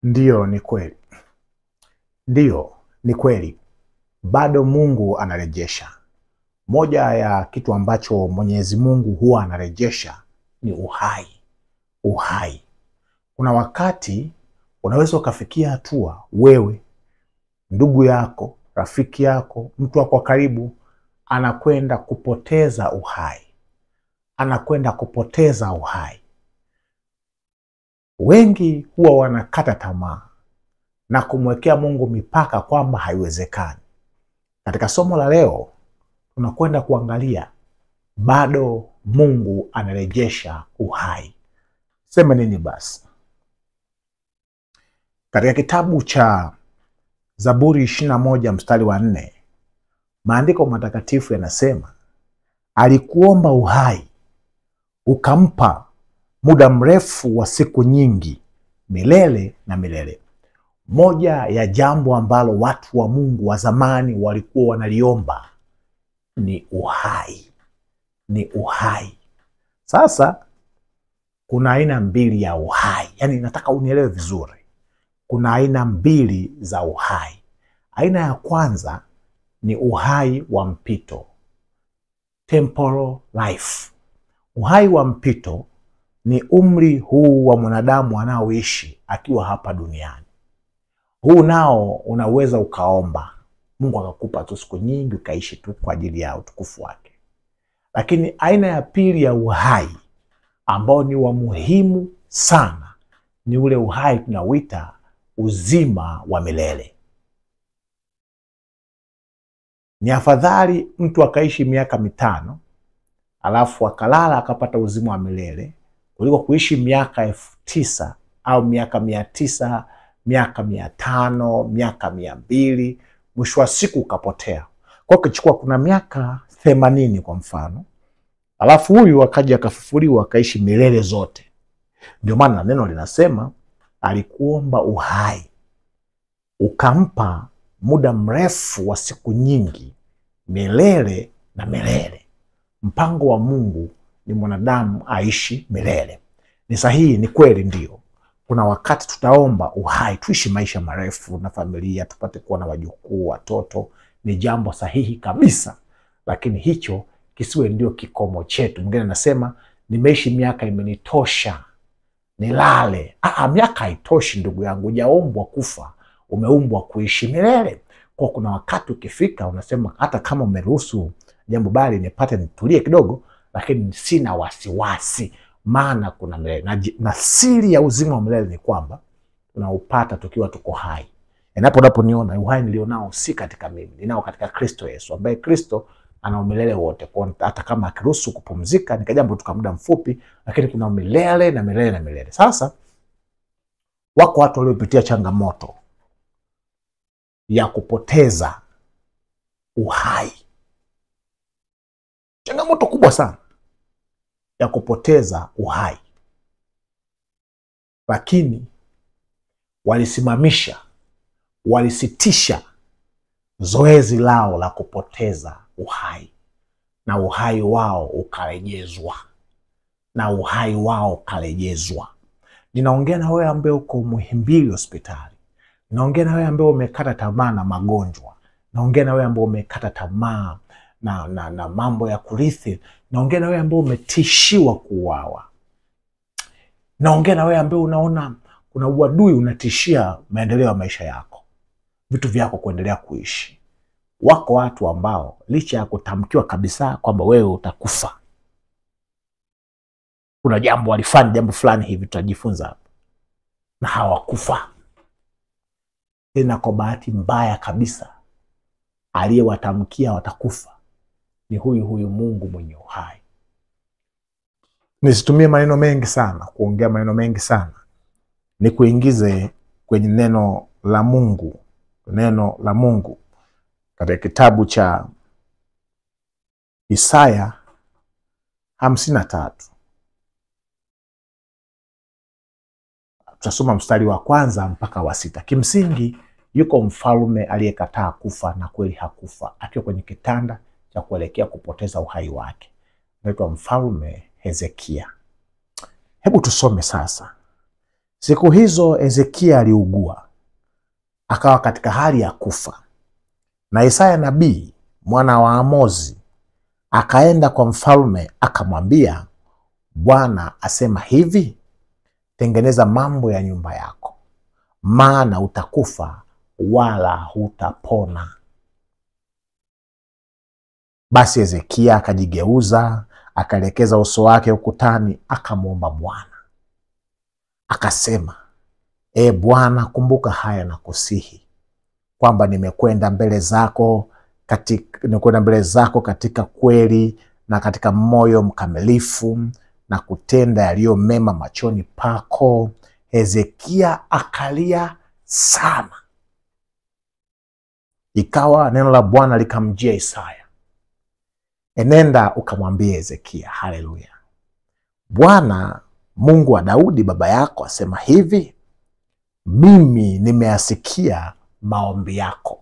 Ndiyo, ni kweli. Ndiyo, ni kweli. Bado Mungu anarejesha. Moja ya kitu ambacho Mwenyezi Mungu huwa anarejesha ni uhai. Uhai. Kuna wakati unaweza ukafikia hatua wewe, ndugu yako, rafiki yako, mtu wako wa karibu anakwenda kupoteza uhai. Anakwenda kupoteza uhai. Wengi huwa wanakata tamaa na kumwekea Mungu mipaka kwamba haiwezekani. Katika somo la leo tunakwenda kuangalia bado Mungu anarejesha uhai. Sema nini basi? Katika kitabu cha Zaburi 21 mstari wa 4, maandiko matakatifu yanasema, alikuomba uhai, ukampa muda mrefu wa siku nyingi, milele na milele. Moja ya jambo ambalo watu wa Mungu wa zamani walikuwa wanaliomba ni uhai. Ni uhai. Sasa kuna aina mbili ya uhai. Yaani nataka unielewe vizuri. Kuna aina mbili za uhai. Aina ya kwanza ni uhai wa mpito. Temporal life. Uhai wa mpito ni umri huu wa mwanadamu anaoishi akiwa hapa duniani. Huu nao unaweza ukaomba Mungu akakupa tu siku nyingi ukaishi tu kwa ajili ya utukufu wake. Lakini aina ya pili ya uhai ambao ni wa muhimu sana ni ule uhai tunauita uzima wa milele. Ni afadhali mtu akaishi miaka 5 alafu akalala akapata uzima wa milele kuliko kuishi miaka 9,000 au miaka 900, miaka 500, miaka 200, mwisho wa siku ukapotea. Kwa kichukua kuna miaka 80 kwa mfano, alafu huyu akaja akafufuliwa akaishi milele zote. Ndio maana neno linasema alikuomba uhai, ukampa muda mrefu wa siku nyingi, milele na milele. Mpango wa Mungu ni mwanadamu aishi milele. Ni sahihi, ni kweli. Ndio kuna wakati tutaomba uhai, tuishi maisha marefu na familia, tupate kuwa na wajukuu, watoto. Ni jambo sahihi kabisa, lakini hicho kisiwe ndio kikomo chetu. Mwingine anasema nimeishi miaka imenitosha nilale. Miaka haitoshi ndugu yangu, hujaombwa kufa, umeumbwa kuishi milele. Kwa kuna wakati ukifika unasema hata kama umeruhusu jambo bali nipate nitulie kidogo, lakini sina wasiwasi, maana kuna milele. Na siri ya uzima wa milele ni kwamba tunaupata tukiwa tuko hai. Unaponiona uhai nilionao si katika mimi, ninao katika Kristo Yesu, ambaye Kristo ana milele wote. Kwa hata kama akiruhusu kupumzika ni jambo tu kwa muda mfupi, lakini kuna milele na milele na milele. Sasa wako watu waliopitia changamoto ya kupoteza uhai. Changamoto kubwa sana ya kupoteza uhai. Lakini walisitisha zoezi lao la kupoteza uhai, na uhai wao ukarejezwa. Ninaongea na wewe ambaye uko Muhimbili hospitali. Ninaongea na wewe ambaye umekata tamaa na magonjwa. Naongea na wewe ambaye umekata tamaa na mambo ya kurithi. Naongea na wewe ambaye umetishiwa kuuawa. Naongea na wewe ambaye unaona kuna uadui unatishia maendeleo ya maisha yako, vitu vyako kuendelea kuishi. Wako watu ambao licha ya kutamkiwa kabisa kwamba wewe utakufa, kuna jambo walifanya, jambo fulani hivi tutajifunza hapa, na hawakufa. Tena kwa bahati mbaya kabisa, aliyewatamkia watakufa ni huyu Mungu mwenye uhai. Nisitumie maneno mengi sana, kuongea maneno mengi sana, ni kuingize kwenye neno la Mungu. Neno la Mungu katika kitabu cha Isaya 53. Tutasoma mstari wa 1 mpaka wa 6. Kimsingi yuko mfalme aliyekataa kufa, na kweli hakufa, akiwa kwenye kitanda cha kuelekea kupoteza uhai wake. Anaitwa Mfalme Hezekia. Hebu tusome sasa Siku hizo Hezekia aliugua, akawa katika hali ya kufa. Na Isaya nabii mwana wa Amozi akaenda kwa mfalme akamwambia, Bwana asema hivi, tengeneza mambo ya nyumba yako, maana utakufa wala hutapona. Basi Hezekia akajigeuza, akaelekeza uso wake ukutani, akamwomba Bwana. Akasema, Bwana, kumbuka haya na kusihi, kwamba nimekwenda mbele zako katika kweli na katika moyo mkamilifu na kutenda yaliyo mema machoni pako. Hezekia akalia sana. Ikawa neno la Bwana likamjia Isaya, enenda ukamwambie Hezekia, haleluya, Bwana Mungu wa Daudi baba yako asema hivi, mimi nimeasikia maombi yako,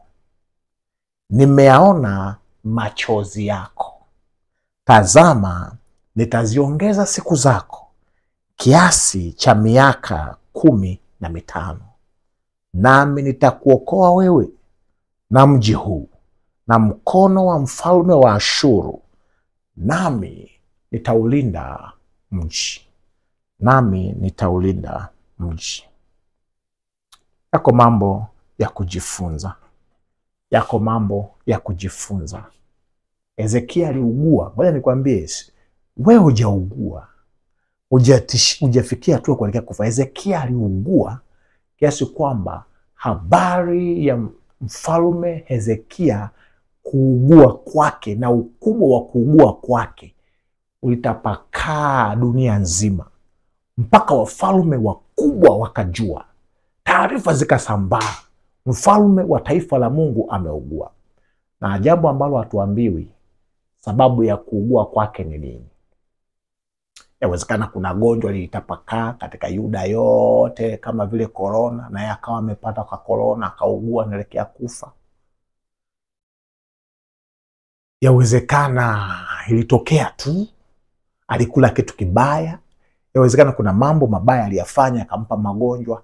nimeyaona machozi yako. Tazama, nitaziongeza siku zako kiasi cha miaka 15, nami nitakuokoa wewe na mji huu na mkono wa mfalme wa Ashuru, nami nitaulinda mji. Yako mambo ya kujifunza. Hezekia aliugua. Ngoja nikwambie, wewe hujaugua, hujafikia tu kuelekea kufa. Hezekia aliugua kiasi kwamba habari ya mfalme Hezekia kuugua kwake na ukubwa wa kuugua kwake ulitapakaa dunia nzima, mpaka wafalme wakubwa wakajua. Taarifa zikasambaa, mfalme wa taifa la Mungu ameugua. Na ajabu ambalo hatuambiwi, sababu ya kuugua kwake ni nini? Yawezekana kuna gonjwa lilitapakaa katika Yuda yote kama vile korona, na yeye akawa amepata kwa korona akaugua anaelekea kufa. Yawezekana ilitokea tu alikula kitu kibaya. Yawezekana kuna mambo mabaya aliyafanya akampa magonjwa.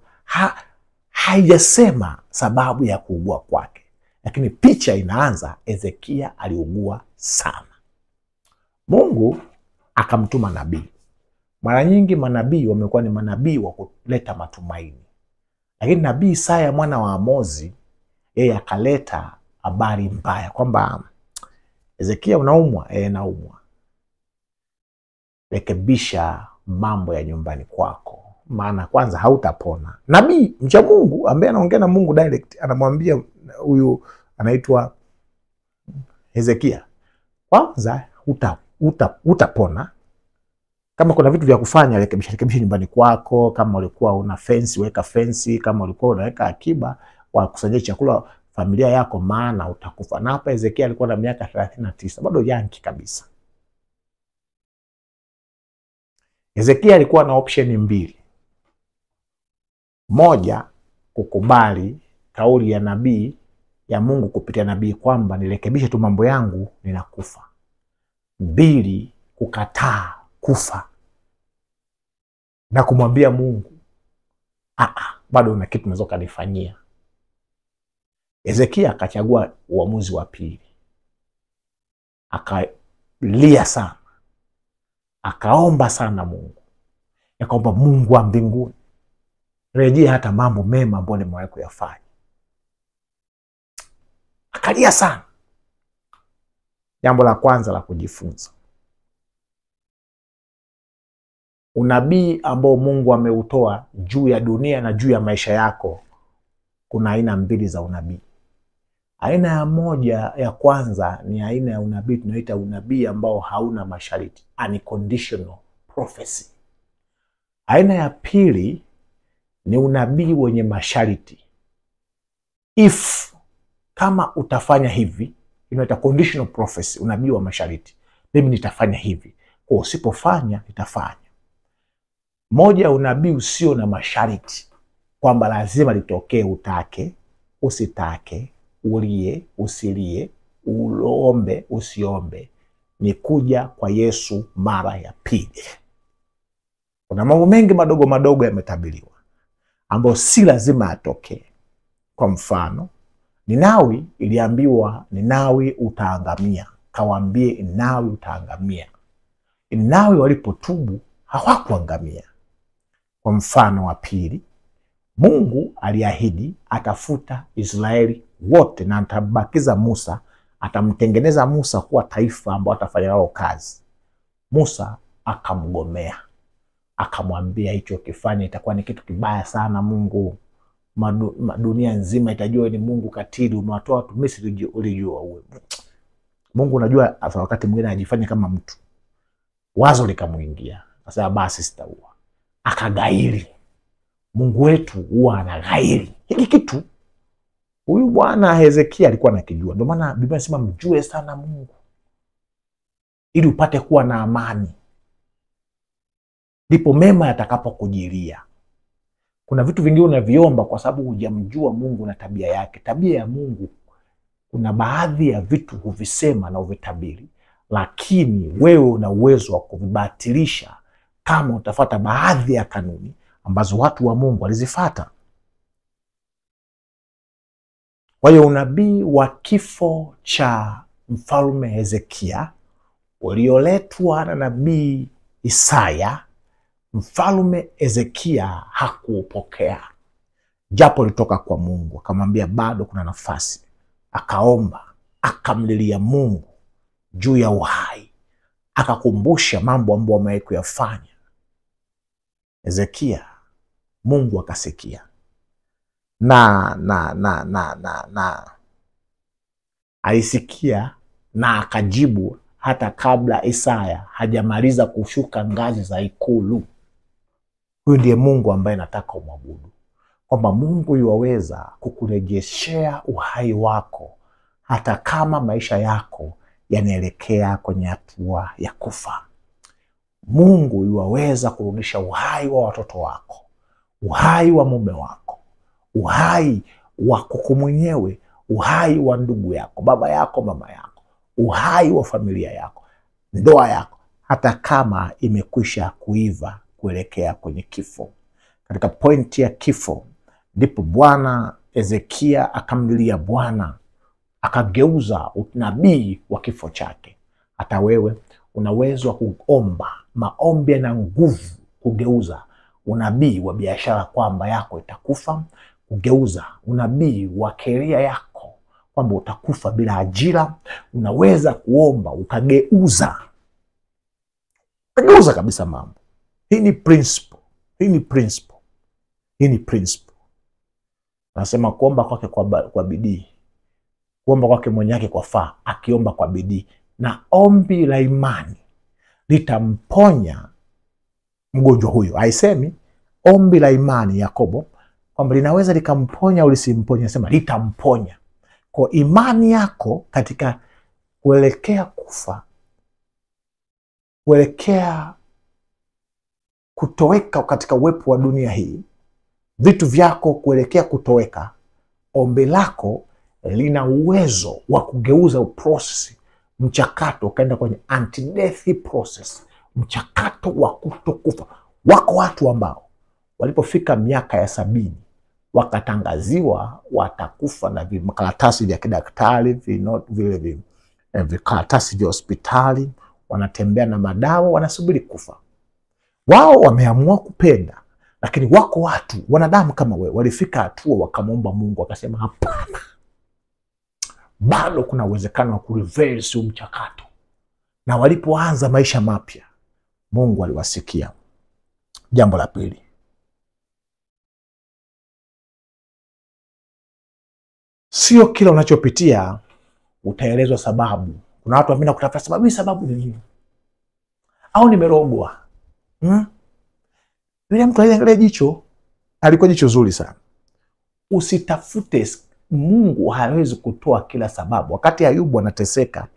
Haijasema sababu ya kuugua kwake, lakini picha inaanza, Hezekia aliugua sana. Mungu akamtuma nabii. Mara nyingi manabii wamekuwa ni manabii wa kuleta matumaini, lakini nabii Isaya mwana wa Amozi yeye akaleta habari mbaya kwamba Hezekia, unaumwa? Naumwa. Rekebisha mambo ya nyumbani kwako, maana kwanza hautapona. Nabii mcha Mungu ambaye anaongea na Mungu direct anamwambia huyu anaitwa Hezekia, kwanza utapona. Kama kuna vitu vya kufanya, rekebisha nyumbani kwako. Kama ulikuwa una fence, weka fence. Kama ulikuwa unaweka akiba, wakusanyie chakula familia yako, maana utakufa. Na hapa Hezekia alikuwa na miaka 39, bado yanki kabisa. Hezekia alikuwa na option mbili. Moja, kukubali kauli ya nabii ya Mungu kupitia nabii kwamba nirekebishe tu mambo yangu, ninakufa. Mbili, kukataa kufa na kumwambia Mungu, bado una kitu unaweza kunifanyia. Hezekia akachagua uamuzi wa pili. Akalia sana, akaomba sana Mungu, akaomba Mungu wa mbinguni, rejea hata mambo mema ambayo nimewahi kuyafanya. Akalia sana. Jambo la kwanza la kujifunza, unabii ambao Mungu ameutoa juu ya dunia na juu ya maisha yako, kuna aina mbili za unabii. Aina ya moja ya kwanza ni aina ya unabii tunaita unabii ambao hauna masharti, unconditional prophecy. Aina ya pili ni unabii wenye masharti. Kama utafanya hivi, inaitwa conditional prophecy, unabii wa masharti. Mimi nitafanya hivi, kwa usipofanya nitafanya. Moja, unabii usio na masharti, kwamba lazima litokee, utake, usitake, ulie, usilie, uombe, usiombe, ni kuja kwa Yesu mara ya pili. Kuna mambo mengi madogo madogo yametabiriwa. ambayo si lazima yatokee. Kwa mfano, Ninawi iliambiwa Ninawi utaangamia. Kawaambie Ninawi utaangamia. Ninawi walipotubu hawakuangamia. Kwa mfano wa pili, Mungu aliahidi atafuta Israeli wote na atabakiza Musa, atamtengeneza Musa kuwa taifa ambao atafanya nalo kazi. Musa akamgomea. Akamwambia hicho kifanya itakuwa ni kitu kibaya sana Mungu. Dunia nzima itajua ni Mungu katili, umewatoa watu Misri ulijua uwe. Mungu unajua wakati mwingine anajifanya kama mtu. Wazo likamuingia. Akasema basi sitaua. Akagairi. Mungu wetu huwa anagairi. Hiki kitu huyu bwana Hezekia alikuwa anakijua. Ndio maana Biblia inasema mjue sana Mungu ili upate kuwa na amani. Ndipo mema yatakapokujilia. Kuna vitu vingine unaviomba kwa sababu hujamjua Mungu na tabia yake. Tabia ya Mungu, kuna baadhi ya vitu huvisema na uvitabiri, lakini wewe una uwezo wa kuvibatilisha kama utafuata baadhi ya kanuni ambazo watu wa Mungu walizifuata. Kwa hiyo unabii wa kifo cha mfalme Hezekia ulioletwa na nabii Isaya, mfalme Hezekia hakuupokea, japo litoka kwa Mungu. Akamwambia bado kuna nafasi. Akaomba, akamlilia Mungu juu ya uhai, akakumbusha mambo ambayo amewahi kuyafanya Hezekia. Mungu akasikia na alisikia na akajibu hata kabla Isaya hajamaliza kushuka ngazi za ikulu. Huyu ndiye Mungu ambaye nataka umwabudu. Kwamba Mungu yuwaweza kukurejeshea uhai wako hata kama maisha yako yanaelekea kwenye hatua ya kufa. Mungu yuwaweza kurudisha uhai wa watoto wako, uhai wa mume wako, uhai wako mwenyewe, uhai wa ndugu yako, baba yako, mama yako, uhai wa familia yako, ndoa yako, hata kama imekwisha kuiva kuelekea kwenye kifo. Katika pointi ya kifo ndipo Bwana Hezekia akamlilia Bwana, akageuza unabii wa kifo chake. Hata wewe una uwezo wa kuomba maombi na nguvu kugeuza unabii wa biashara kwamba yako itakufa, kugeuza unabii wa career yako kwamba utakufa bila ajira. Unaweza kuomba ukageuza kabisa mambo. Hii ni principle. Nasema kuomba kwake kwa bidii, kuomba kwake mwenye yake kwa faa, akiomba kwa bidii, na ombi la imani litamponya mgonjwa huyo. Haisemi ombi la imani Yakobo kwamba linaweza likamponya au lisimponye, nasema litamponya. Kwa imani yako katika kuelekea kufa, kuelekea kutoweka katika uwepo wa dunia hii, vitu vyako kuelekea kutoweka, ombi lako lina uwezo wa kugeuza process, mchakato ukaenda kwenye anti-death process, mchakato wa kutokufa. Wako watu ambao walipofika miaka ya 70 wakatangaziwa watakufa na vikaratasi vya kidaktari, vile vikaratasi vya hospitali, wanatembea na madawa, wanasubiri kufa. Wao wameamua kupenda, lakini wako watu wanadamu kama wewe walifika hatua wakamwomba Mungu, wakasema hapana, bado kuna uwezekano wa kureverse mchakato. Na walipoanza maisha mapya, Mungu aliwasikia. Jambo la pili, sio kila unachopitia utaelezwa sababu. Kuna watu wamenda kutafuta sababu. Sababu ni nini? Au nimerogwa? Yule mtu aliangalia jicho, alikuwa jicho zuri sana. Usitafute. Mungu hawezi kutoa kila sababu. Wakati Ayubu anateseka,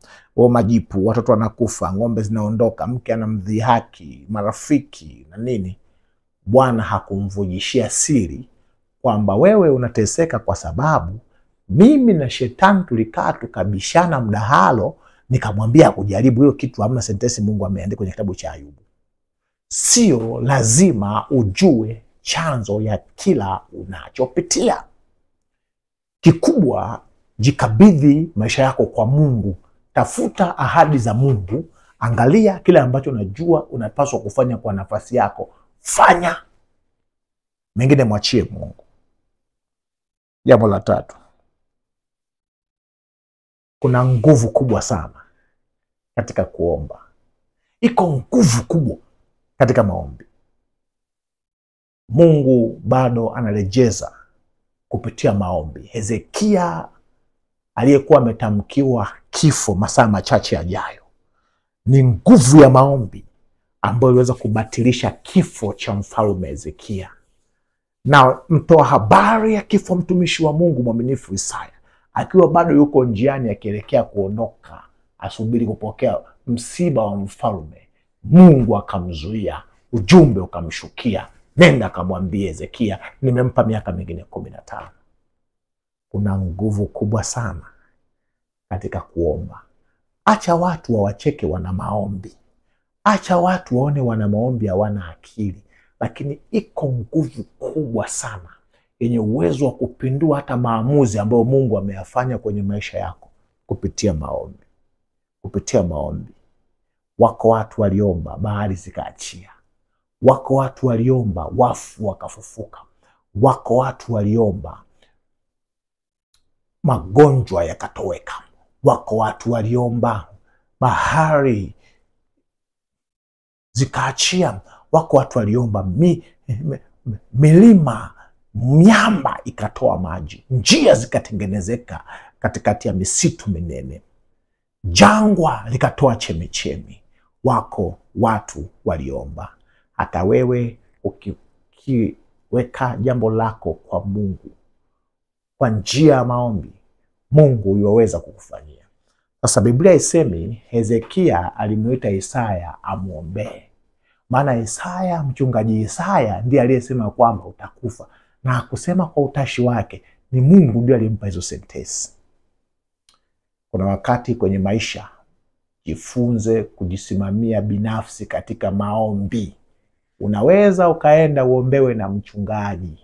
majipu, watoto wanakufa, ng'ombe zinaondoka, mke anamdhihaki, marafiki na nini, Bwana hakumvujishia siri kwamba wewe unateseka kwa sababu mimi na shetani tulikaa tukabishana mdahalo, nikamwambia kujaribu hiyo kitu. Hamna sentensi Mungu ameandika kwenye kitabu cha Ayubu. Sio lazima ujue chanzo ya kila unachopitia. Kikubwa, jikabidhi maisha yako kwa Mungu. Tafuta ahadi za Mungu. Angalia kile ambacho unajua unapaswa kufanya kwa nafasi yako. Fanya. Mengine mwachie Mungu. Jambo la tatu. Kuna nguvu kubwa sana katika kuomba. Iko nguvu kubwa katika maombi. Mungu bado anarejeza kupitia maombi. Hezekia aliyekuwa ametamkiwa kifo masaa machache yajayo, ni nguvu ya maombi ambayo iliweza kubatilisha kifo cha mfalme Hezekia. Na mtoa habari ya kifo, mtumishi wa Mungu mwaminifu Isaya, akiwa bado yuko njiani akielekea kuondoka asubiri kupokea msiba wa mfalme, Mungu akamzuia, ujumbe ukamshukia, nenda akamwambia Hezekia, nimempa miaka mingine 15. Kuna nguvu kubwa sana katika kuomba. Acha watu wawacheke wana maombi. Acha watu waone wana maombi hawana akili. Lakini iko nguvu kubwa sana yenye uwezo wa kupindua hata maamuzi ambayo Mungu ameyafanya kwenye maisha yako kupitia maombi. Kupitia maombi. Wako watu waliomba, bahari zikaachia. Wako watu waliomba, wafu wakafufuka. Wako watu waliomba, magonjwa yakatoweka. Wako watu waliomba, bahari zikaachia. Wako watu waliomba, milima, miamba ikatoa maji. Njia zikatengenezeka katikati ya misitu minene. Jangwa likatoa chemichemi. Wako watu waliomba. Hata wewe ukiweka jambo lako kwa Mungu kwa njia ya maombi, Mungu yuweza kukufanyia. Sasa Biblia isemi Hezekia alimuita Isaya amuombee. Maana Isaya, mchungaji Isaya ndiye aliyesema kwamba utakufa, na hakusema kwa utashi wake, ni Mungu ndiye alimpa hizo sentensi. Kuna wakati kwenye maisha, jifunze kujisimamia binafsi katika maombi. Unaweza ukaenda uombewe na mchungaji,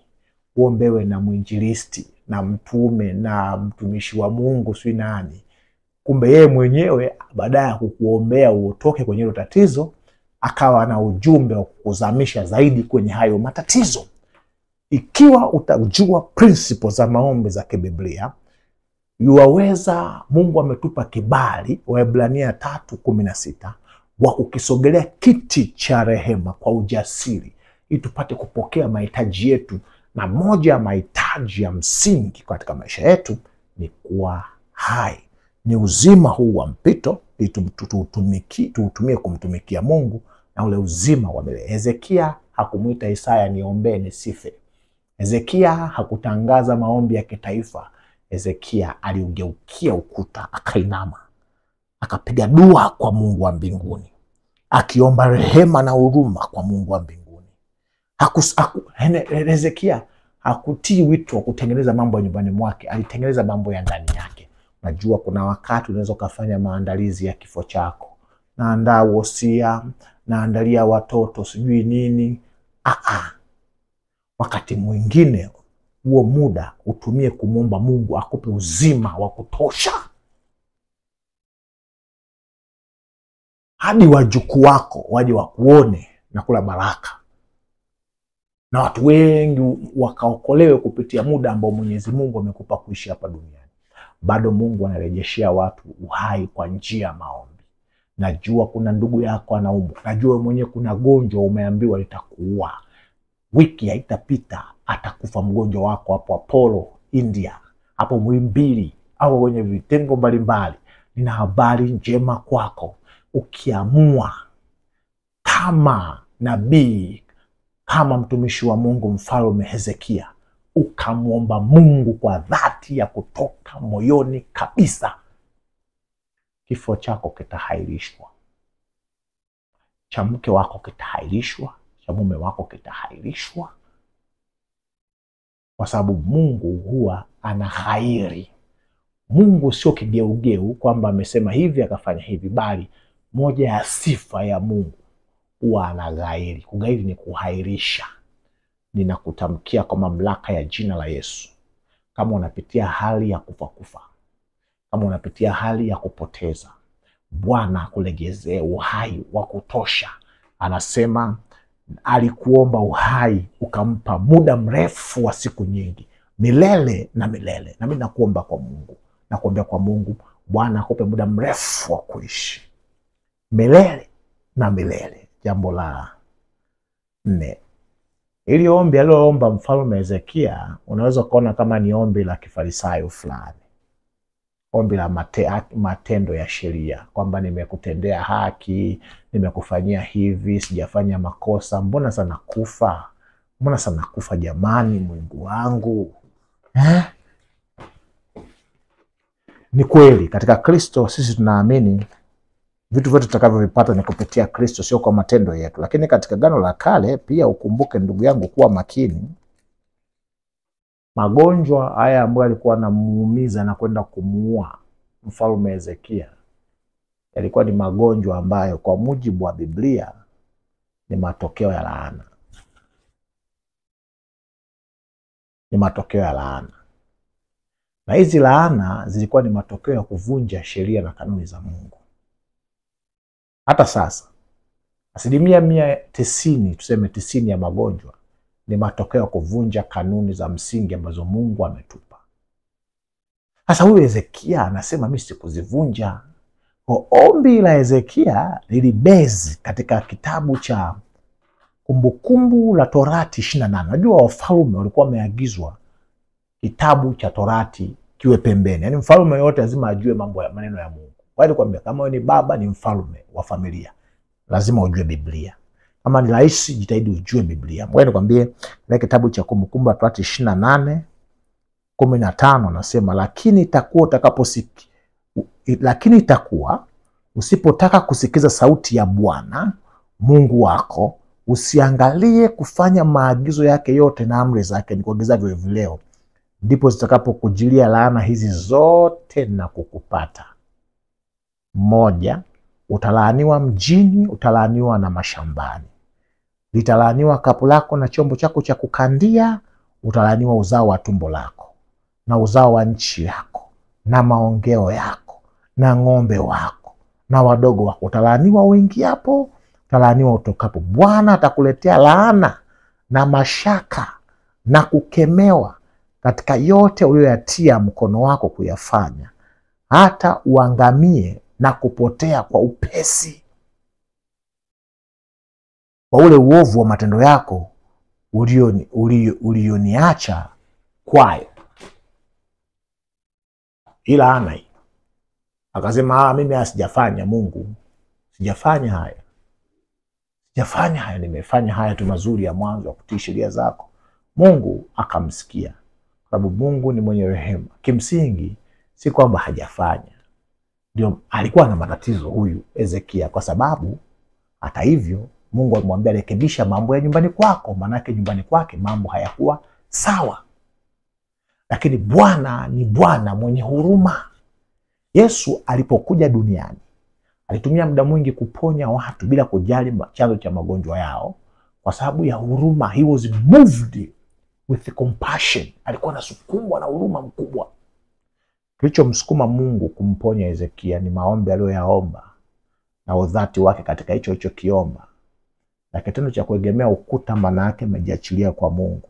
uombewe na mwinjilisti, na mtume, na mtumishi wa Mungu si nani. Kumbe yeye mwenyewe baadaye ya kukuombea utoke kwenye hilo tatizo, akawa na ujumbe wa kukuzamisha zaidi kwenye hayo matatizo. Ikiwa utajua principles za maombi za kibiblia, yuwaweza, Mungu ametupa kibali, Waebrania 3:16, wa kukisogelea kiti cha rehema kwa ujasiri, ili tupate kupokea mahitaji yetu. Na moja ya mahitaji ya msingi katika maisha yetu ni kuwa hai, ni uzima huu wa mpito, ili tuutumie kumtumikia Mungu, na ule uzima wa milele. Hezekia hakumuita Isaya niombee nisife. Hezekia hakutangaza maombi ya kitaifa. Hezekia aliugeukia ukuta, akainama, akapiga dua kwa Mungu wa mbinguni, akiomba rehema na huruma kwa Mungu wa mbinguni. Hezekia hakutii wito wa kutengeneza mambo ya nyumbani mwake, alitengeneza mambo ya ndani yake. Najua kuna wakati unaweza kufanya maandalizi ya kifo chako. Naandaa wosia, naandalia watoto sijui nini. Wakati mwingine huo muda utumie kumwomba Mungu akupe uzima wa kutosha, hadi wajukuu wako waje wakuone na kula baraka, na watu wengi wakaokolewe kupitia muda ambao Mwenyezi Mungu amekupa kuishi hapa duniani. Bado Mungu anarejeshea watu uhai kwa njia ya maombi. Najua kuna ndugu yako anaumwa. Najua mwenyewe kuna gonjwa umeambiwa litakuua. Wiki haitapita atakufa mgonjwa wako hapo Apollo India, hapo Muhimbili, au kwenye vitengo mbalimbali. Nina habari njema kwako. Ukiamua kama nabii, kama mtumishi wa Mungu mfalme Hezekia, ukamwomba Mungu kwa dhati ya kutoka moyoni kabisa, kifo chako kitahairishwa. Cha mke wako kitahairishwa, cha mume wako kitahairishwa. Kwa sababu Mungu huwa anahairi. Mungu sio kigeugeu kwamba amesema hivi akafanya hivi, bali moja ya sifa ya Mungu huwa anaghairi. Kughairi ni kuhairisha. ninakutamkia kwa mamlaka ya jina la Yesu. Kama unapitia hali ya kufa, kama unapitia hali ya kupoteza, Bwana akulegezee uhai wa kutosha. Anasema alikuomba uhai ukampa muda mrefu wa siku nyingi, milele na milele. Na mimi nakuomba kwa Mungu, nakuombea kwa Mungu, Bwana akupe muda mrefu wa kuishi milele na milele. Jambo la 4, ili ombi aliloomba mfalme Hezekia unaweza kuona kama ni ombi la kifarisayo fulani, ombi la matendo ya sheria, kwamba nimekutendea haki, nimekufanyia hivi, sijafanya makosa, mbona sana kufa? Mbona sana kufa jamani, Mungu wangu? Ni kweli katika Kristo sisi tunaamini vitu vyote tutakavyovipata ni kupitia Kristo, sio kwa matendo yetu. Lakini katika Agano la Kale pia ukumbuke, ndugu yangu, kuwa makini. Magonjwa haya ambayo alikuwa anamuumiza na kwenda kumuua mfalme Hezekia yalikuwa ni magonjwa ambayo kwa mujibu wa Biblia ni matokeo ya laana. Ni matokeo ya laana. Na hizi laana zilikuwa ni matokeo ya kuvunja sheria na kanuni za Mungu. Hata sasa 90%, tuseme 90 ya magonjwa ni matokeo ya kuvunja kanuni za msingi ambazo Mungu ametupa. Sasa huyu Hezekia anasema mimi sikuzivunja. Kwa ombi la Hezekia lilibezi katika kitabu cha Kumbukumbu la Torati 28. Najua wafalme walikuwa wameagizwa kitabu cha Torati kiwe pembeni. Yaani mfalme yote lazima ajue mambo ya maneno ya Mungu. Kwa hiyo kwamba kama wewe ni baba, ni mfalme wa familia, lazima ujue Biblia. Kama ni rais, jitahidi ujue Biblia. Ngoja nikwambie ile kitabu cha Kumbukumbu la Torati 28:15 anasema, lakini itakuwa usipotaka kusikiza sauti ya Bwana Mungu wako, usiangalie kufanya maagizo yake yote na amri zake nikuagizavyo hivi leo, ndipo zitakapokujilia laana hizi zote na kukupata. 1, utalaaniwa mjini, utalaaniwa na mashambani. Litalaaniwa kapu lako na chombo chako cha kukandia, utalaaniwa uzao wa tumbo lako na uzao wa nchi yako na maongeo yako na ng'ombe wako na wadogo wako. Utalaaniwa uingiapo, utalaaniwa utokapo. Bwana atakuletea laana na mashaka na kukemewa katika yote uliyoyatia mkono wako kuyafanya, hata uangamie na kupotea kwa upesi kwa ule uovu wa matendo yako ulioniacha kwayo. Ila ana hii akasema, mimi sijafanya, Mungu sijafanya haya, nimefanya haya tu mazuri ya mwanzo wa kutii sheria zako. Mungu akamsikia, sababu Mungu ni mwenye rehema. Kimsingi si kwamba hajafanya, ndio alikuwa na matatizo huyu Hezekia, kwa sababu hata hivyo Mungu alimwambia rekebisha mambo ya nyumbani kwako, maana yake nyumbani kwake mambo hayakuwa sawa. Lakini Bwana ni Bwana mwenye huruma. Yesu alipokuja duniani alitumia muda mwingi kuponya watu bila kujali chanzo cha magonjwa yao, kwa sababu ya huruma. He was moved with compassion. Alikuwa anasukumwa na huruma mkubwa. Kilichomsukuma Mungu kumponya Hezekia ni maombi aliyoyaomba na udhati wake katika hicho kiomba, na kitendo cha kuegemea ukuta, maana yake amejiachilia kwa Mungu.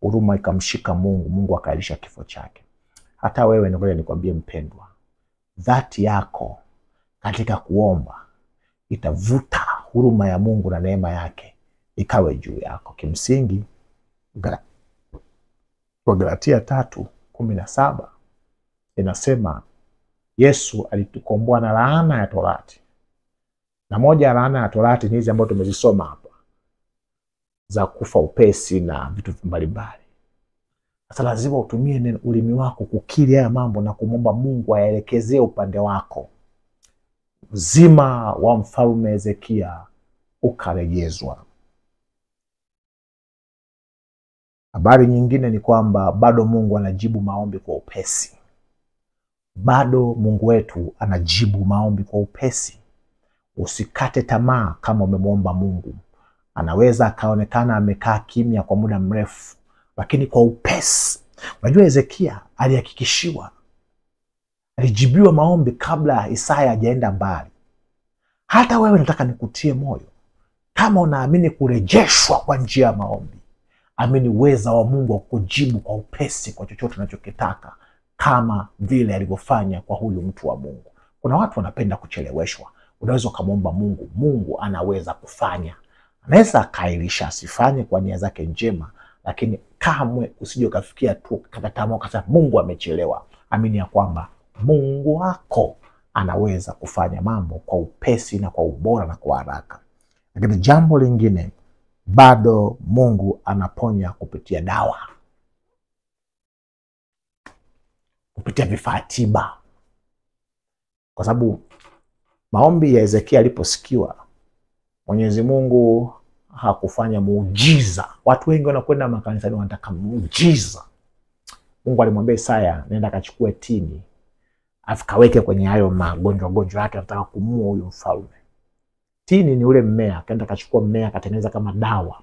Huruma ikamshika Mungu, Mungu akailisha kifo chake. Hata wewe ngoja nikwambie mpendwa, dhati yako katika kuomba itavuta huruma ya Mungu na neema yake ikawe juu yako. Kimsingi kwa Galatia 3:17 inasema Yesu alitukomboa na laana ya Torati. Na moja ya laana ya Torati ni hizi ambazo tumezisoma hapa, za kufa upesi na vitu mbalimbali. Sasa lazima utumie ulimi wako kukiri haya mambo na kumwomba Mungu aelekezee upande wako. Uzima wa mfalme Hezekia ukarejezwa. Habari nyingine ni kwamba bado Mungu anajibu maombi kwa upesi. Bado Mungu wetu anajibu maombi kwa upesi. Usikate tamaa kama umemwomba Mungu. Anaweza akaonekana amekaa kimya kwa muda mrefu, lakini kwa upesi. Unajua Hezekia alihakikishiwa, alijibiwa maombi kabla Isaya hajaenda mbali. Hata wewe nataka nikutie moyo, kama unaamini kurejeshwa kwa njia ya maombi, amini uweza wa Mungu wa kujibu kwa upesi kwa chochote unachokitaka, kama vile alivyofanya kwa huyu mtu wa Mungu. Kuna watu wanapenda kucheleweshwa. Unaweza ukamwomba Mungu, Mungu anaweza kufanya. Anaweza akailisha asifanye kwa nia zake njema, lakini kamwe usije ukafikia tu kata tamaa ukasema Mungu amechelewa. Amini ya kwamba Mungu wako anaweza kufanya mambo kwa upesi na kwa ubora na kwa haraka. Lakini jambo lingine, bado Mungu anaponya kupitia dawa, kupitia vifaa tiba. Kwa sababu maombi ya Hezekia aliposikiwa, Mwenyezi Mungu hakufanya muujiza. Watu wengi wanakwenda makanisani wanataka muujiza. Mungu alimwambia Isaya, nenda kachukue tini, afikaweke kwenye hayo magonjwa yake, anataka kumuua huyo mfalme. Tini ni ule mmea, akaenda kachukua mmea akatengeneza kama dawa.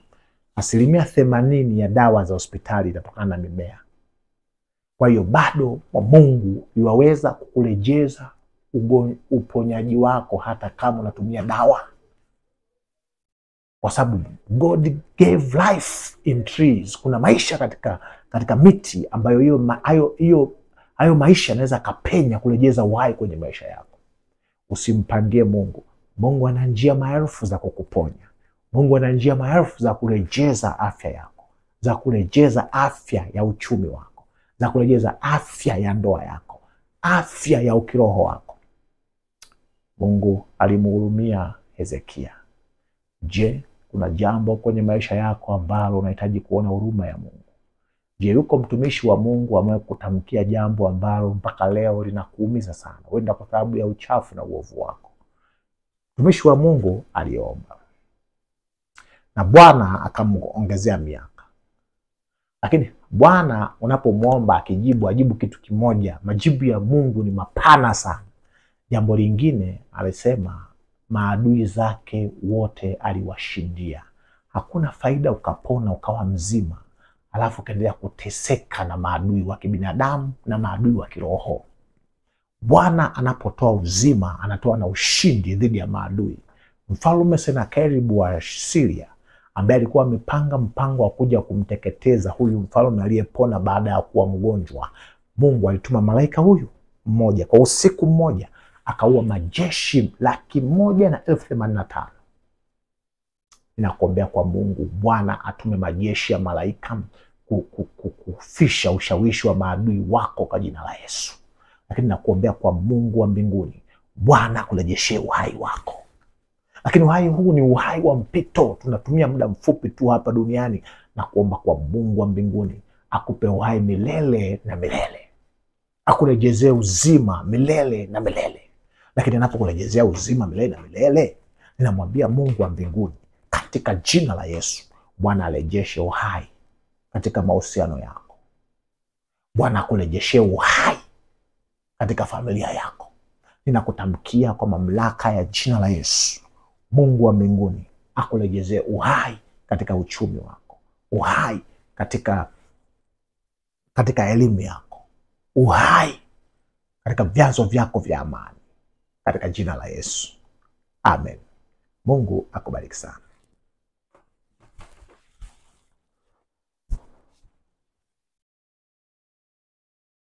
80% ya dawa za hospitali inatokana na mimea. Kwa hiyo bado Mungu yuwaweza kukurejeza uponyaji wako hata kama unatumia dawa. Kwa sababu God gave life in trees. Kuna maisha katika miti ambayo hayo maisha yanaweza kapenya kurejeza uhai kwenye maisha yako. Usimpangie Mungu. Mungu ana njia maelfu za kukuponya. Mungu ana njia maelfu za kurejeza afya yako, za kurejeza afya ya uchumi wako, za kurejeza afya ya ndoa yako, afya ya ukiroho wako. Mungu alimhurumia Hezekia. Je, kuna jambo kwenye maisha yako ambalo unahitaji kuona huruma ya Mungu? Je, yuko mtumishi wa Mungu amekutamkia jambo ambalo mpaka leo linakuumiza sana, wenda kwa sababu ya uchafu na uovu wako? Mtumishi wa Mungu aliomba na Bwana akamuongezea miaka. Lakini Bwana unapomwomba ajibu kitu kimoja, majibu ya Mungu ni mapana sana. Jambo lingine alisema maadui zake wote aliwashindia. Hakuna faida ukapona ukawa mzima alafu kaendelea kuteseka na maadui wa kibinadamu na maadui wa kiroho. Bwana anapotoa uzima, anatoa na ushindi dhidi ya maadui. Mfalme Senakeribu wa Syria, ambaye alikuwa amepanga mpango wa kuja kumteketeza huyu mfalme aliyepona baada ya kuwa mgonjwa, Mungu alituma malaika huyu mmoja kwa usiku mmoja, akaua majeshi 185,000. Ninakuombea kwa Mungu, Bwana atume majeshi ya malaika kufisha ushawishi wa maadui wako kwa jina la Yesu. Lakini nakuombea kwa Mungu wa mbinguni, Bwana kurejeshe uhai wako. Lakini uhai huu ni uhai wa mpito, tunatumia muda mfupi tu hapa duniani. Na kuomba kwa Mungu wa mbinguni akupe uhai milele na milele, akurejezee uzima milele na milele. Lakini anapokurejezea uzima milele na milele, ninamwambia Mungu wa mbinguni, katika jina la Yesu, Bwana arejeshe uhai katika mahusiano yako. Bwana akurejeshe uhai katika familia yako. Ninakutamkia kwa mamlaka ya jina la Yesu, Mungu wa mbinguni akurejezee uhai katika uchumi wako, uhai katika elimu yako, uhai katika vyanzo vyako vya amani, katika jina la Yesu. Amen. Mungu akubariki sana.